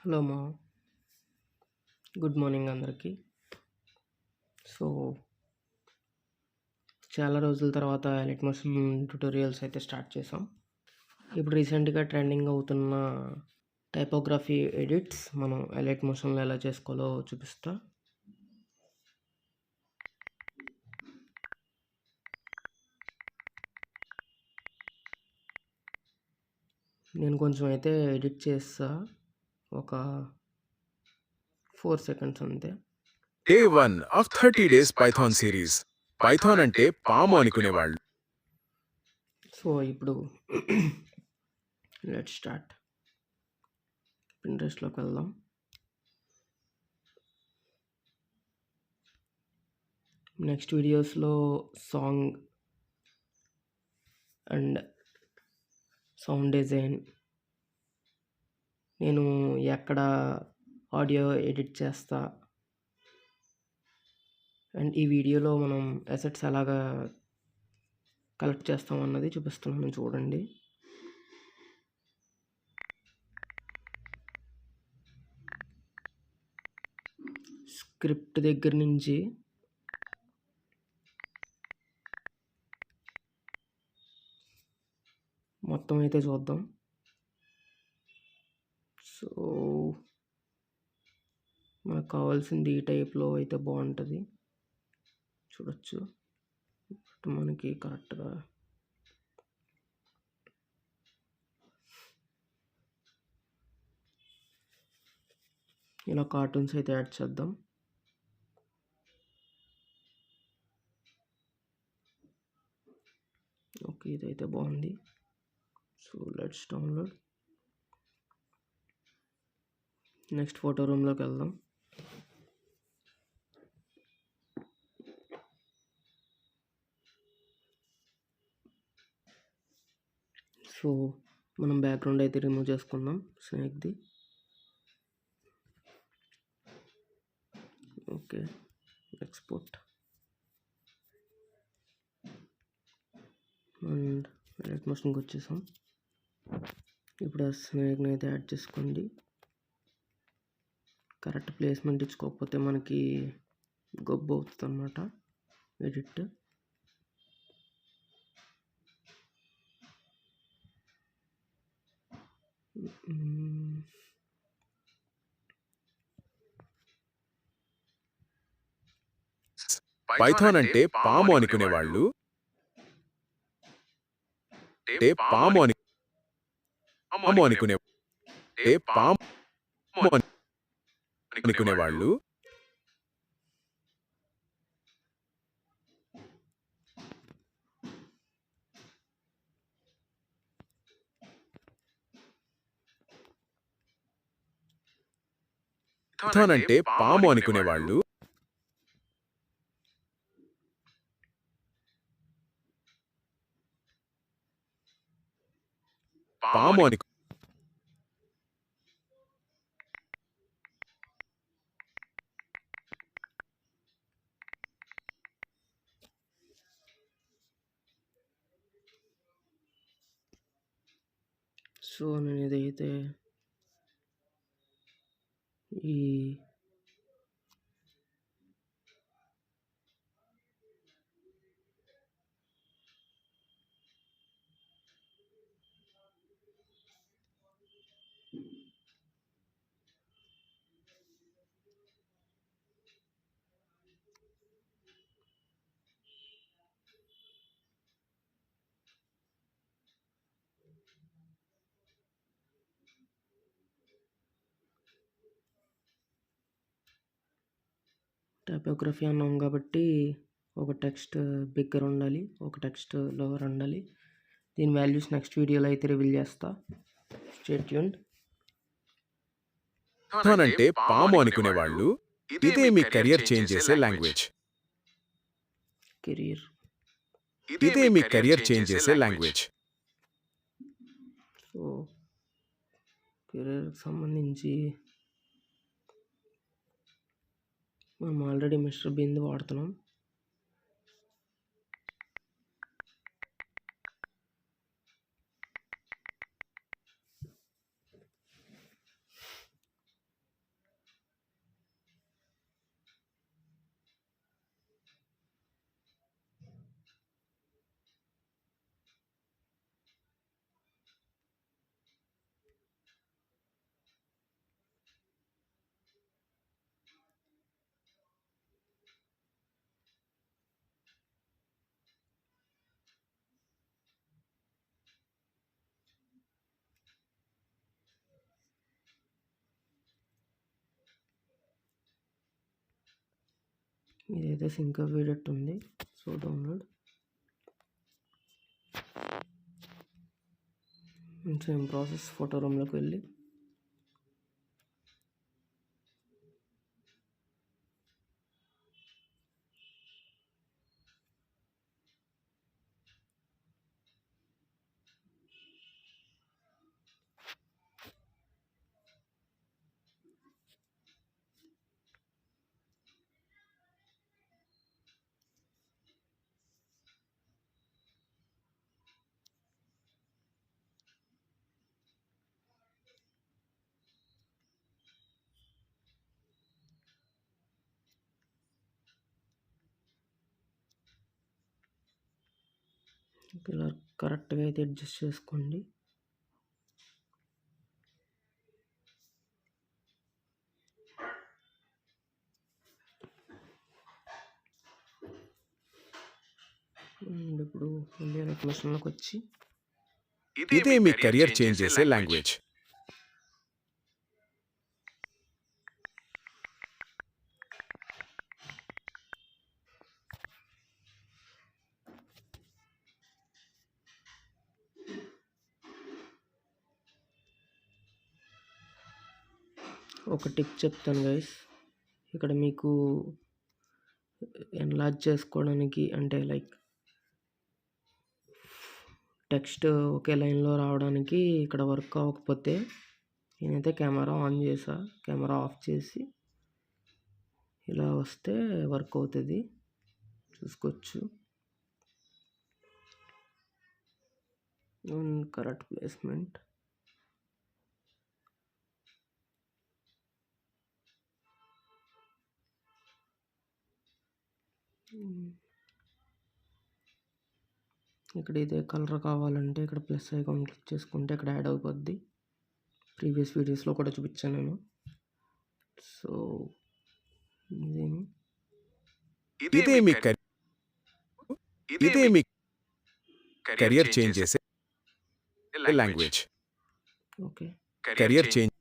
Hello మా good morning అందరికీ. So, చాలా రోజుల తర్వాత ఎలైట్ మోషన్ ట్యుటోరియల్స్ అయితే స్టార్ట్ చేసాం. ఇప్పుడు రీసెంట్గా ట్రెండింగ్ అవుతున్న టైపోగ్రఫీ ఎడిట్స్ మనం ఎలైట్ మోషన్లో ఎలా చేసుకోవాలో చూపిస్తా. నేను కొంచెం అయితే ఎడిట్ చేస్తా, ఒక 4 సెకండ్స్ అంతే. Day 1 of 30 days Python series. Python అంటే పాము అనుకునేవాళ్ళు. సో ఇప్పుడు లెట్స్ స్టార్ట్. పింట్రెస్ట్లోకి వెళ్దాం. నెక్స్ట్ వీడియోస్లో సాంగ్ అండ్ సౌండ్ డిజైన్, నేను ఎక్కడ ఆడియో ఎడిట్ చేస్తా, అండ్ ఈ వీడియోలో మనం అసెట్స్ ఎలాగా కలెక్ట్ చేస్తాం అన్నది చూపిస్తున్నాను, చూడండి. స్క్రిప్ట్ దగ్గర నుంచి మొత్తం అయితే చూద్దాం. సో మనకు కావాల్సింది ఈ టైప్లో అయితే బాగుంటుంది, చూడొచ్చు. మనకి కరెక్ట్గా ఇలా కార్టూన్స్ అయితే యాడ్ చేద్దాం. ఓకే, ఇదైతే బాగుంది. So let's download. Next photo రూమ్లోకి వెళ్దాం. సో మనం బ్యాక్గ్రౌండ్ అయితే రిమూవ్ చేసుకుందాం స్నేక్ది. ఓకే, ఎక్స్పోర్ట్ అండ్ ఎలైట్ మోషన్కి వచ్చేసాం. ఇప్పుడు ఆ స్నేక్ని అయితే యాడ్ చేసుకోండి. కరెక్ట్ ప్లేస్మెంట్ ఇచ్చుకోకపోతే మనకి గొబ్బు అవుతుంది అన్నమాట ఎడిట్. పైథాన్ అంటే పాము అనుకునేవాళ్ళు. పాము అనుకునే పాము అనుకునేవాళ్ళు. పైథాన్ అంటే పాము అనుకునేవాళ్ళు. పాము అనుకు సో నేను ఇదైతే ఈ టైపోగ్రఫీ అన్నాం కాబట్టి ఒక టెక్స్ట్ బిగ్గర్ ఉండాలి, ఒక టెక్స్ట్ లోవర్ ఉండాలి. దీని వాల్యూస్ నెక్స్ట్ వీడియోలో అయితే రివీల్ చేస్తా. Stay tuned. పైథాన్ అంటే పాము అనుకునేవాళ్ళు. ఇదే మీ కెరియర్ చేంజ్ చేసే లాంగ్వేజ్. కెరీర్. ఇదే మీ కెరియర్ చేంజ్ చేసే లాంగ్వేజ్. సో కెరీర్కి సంబంధించి మనం ఆల్రెడీ మిస్టర్ బీన్ వాడుతున్నాం. ఇదైతే సింక్ వీడెట్ ఉంది. So download same process. Photo రూమ్లోకి వెళ్ళి ఇలా కరెక్ట్గా అయితే అడ్జస్ట్ చేసుకోండి. అండ్ ఇప్పుడు మళ్ళీ ఎలక్ట్ మోషన్లోకి వచ్చి ఇదే మీ కెరియర్ చేంజ్ చేసే లాంగ్వేజ్. ఒక టిప్ చెప్తాను గైస్. ఇక్కడ మీకు ఎన్లార్జ్ చేసుకోవడానికి అంటే లైక్ టెక్స్ట్ ఒకే లైన్లో రావడానికి ఇక్కడ వర్క్ అవ్వకపోతే నేనైతే కెమెరా ఆన్ చేసా. కెమెరా ఆఫ్ చేసి ఇలా వస్తే వర్క్ అవుతుంది, చూసుకోవచ్చు. Correct placement. ఇక్కడ ఇదే కలర్ కావాలంటే ఇక్కడ ప్లస్ ఐకాన్ క్లిక్ చేసుకుంటే ఇక్కడ యాడ్ అయిపోద్ది. ప్రీవియస్ వీడియోస్లో కూడా చూపించాను నేను. సో ఇదే మీ కెరియర్ చేంజ్ చేసే లాంగ్వేజ్. ఓకే. కెరియర్ చేంజ్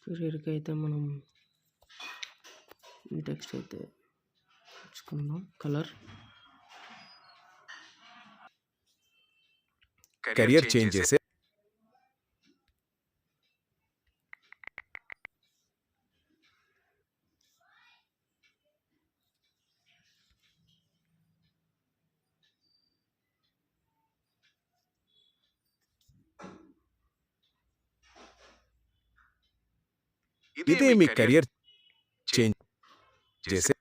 కెరీర్కి అయితే మనం ఈ టెక్స్ట్ అయితే తెచ్చుకుందాం. కలర్ కెరియర్ చేంజ్ చేసే ఇదే మీ కెరియర్ చేంజ్ చేసే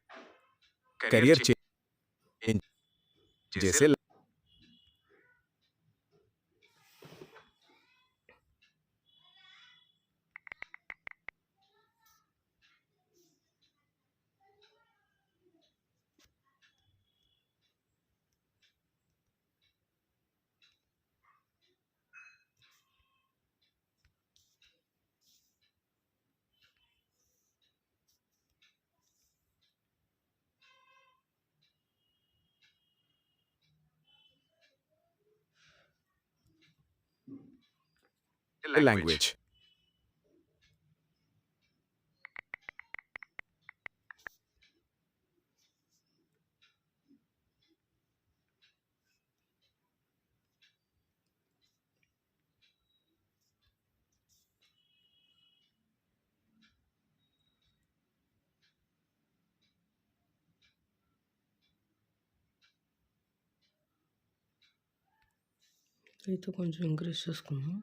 లాంగ్వేజ్. అయితే కొంచెం ఇంక్రీజ్ చేసుకుందాం.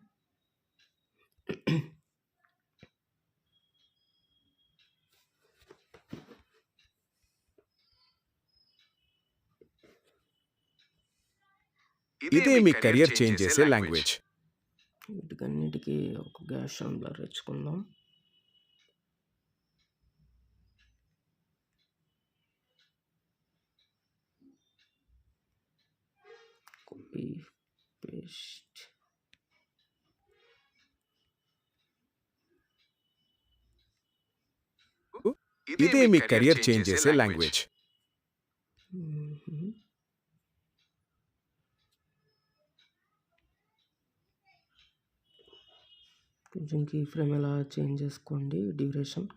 ఇదే మీ కెరియర్ చేంజ్ చేసే లాంగ్వేజ్. వీటికన్నిటికీ ఒక గ్యాషన్ బ్లర్ ఇచ్చుకుందాం. Copy paste. ఇదే మీ కెరియర్ చేంజ్ చేసే లాంగ్వేజ్. కొంచెం కీ ఫ్రేమ్ ఎలా చేంజ్ చేసుకోండి, డ్యూరేషన్.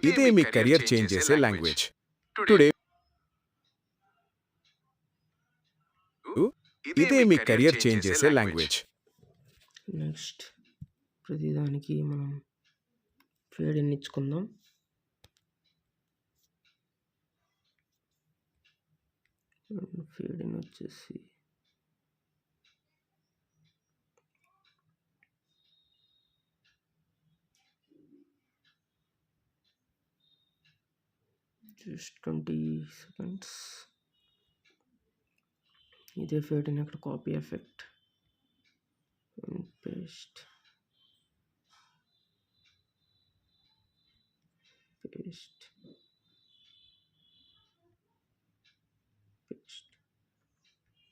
ఇదే మీ కెరియర్ చేంజ్ చేసే లాంగ్వేజ్. టుడే ఇదే మీ కెరియర్ చేంజ్ చేసే లాంగ్వేజ్. నెక్స్ట్ ప్రతిదానికి మనం ఫేడ్ ఇన్ ఇచ్చుకుందాం. ఫేడ్ ఇన్ వచ్చేసి జస్ట్ 20 seconds. ఇదే ఫేడ్ ఇన్ అక్కడ కాపీ ఎఫెక్ట్ అండ్ పేస్ట్.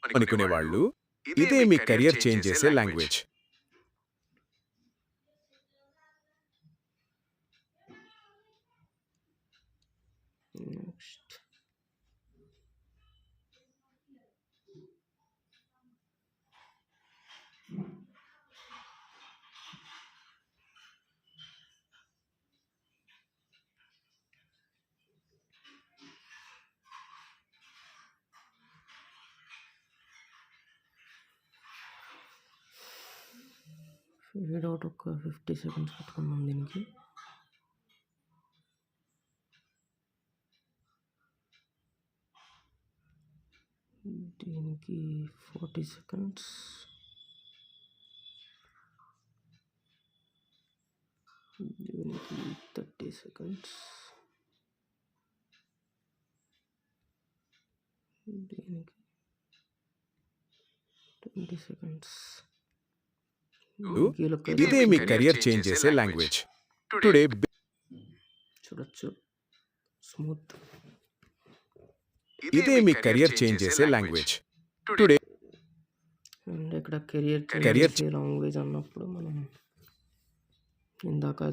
అనుకునే వాళ్ళు ఇదే మీ కెరియర్ చేంజ్ చేసే లాంగ్వేజ్. నెక్స్ట్ ఫేడ్ అవుట్ ఒక 50 seconds పెట్టుకుందాం దీనికి. దీనికి 40 seconds. దీనికి 30 seconds. దీనికి 20 seconds. ఇదే మీ కెరియర్ చేంజ్ చేసే లాంగ్వేజ్. టుడే చూడొచ్చు స్మూత్. ఇదే మీ కెరియర్ చేంజ్ చేసే లాంగ్వేజ్. టుడే అండ్ ఇక్కడ కెరియర్ చేసే లాంగ్వేజ్ అన్నప్పుడు మనం ఇందాక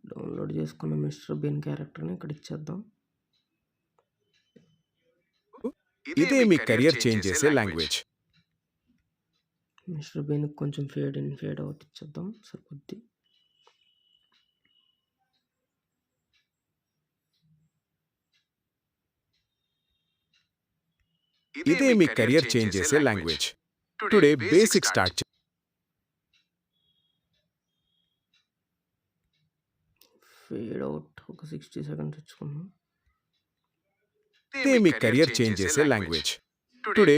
డౌన్లోడ్ చేసుకున్న మిస్టర్ బీన్ క్యారెక్టర్ని ఇక్కడ ఇచ్చేద్దాం. ఇదే మీ కెరియర్ చేంజ్ చేసే లాంగ్వేజ్. మిస్టర్ బీన్ కొంచెం ఫేడ్ ఇన్ ఫేడ్ అవుట్ ఇచ్చేద్దాం, సరిపోద్ది. ఇదే మీ కెరియర్ చేంజ్ చేసే language. Today basic start. Fade out ఒక 60 seconds ఇచ్చుకున్నాం. ఇదే మీ కెరియర్ చేంజ్ చేసే లాంగ్వేజ్. టుడే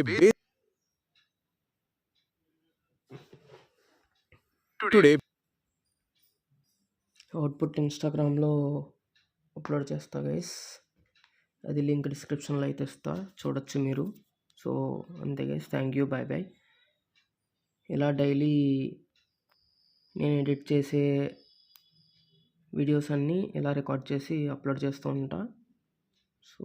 అవుట్పుట్ ఇన్స్టాగ్రామ్లో అప్లోడ్ చేస్తా గైస్. అది లింక్ డిస్క్రిప్షన్లో అయితే ఇస్తా, చూడొచ్చు మీరు. సో అంతే guys, thank you, bye bye. ఇలా డైలీ నేను ఎడిట్ చేసే వీడియోస్ అన్నీ ఇలా రికార్డ్ చేసి అప్లోడ్ చేస్తూ ఉంటా. సో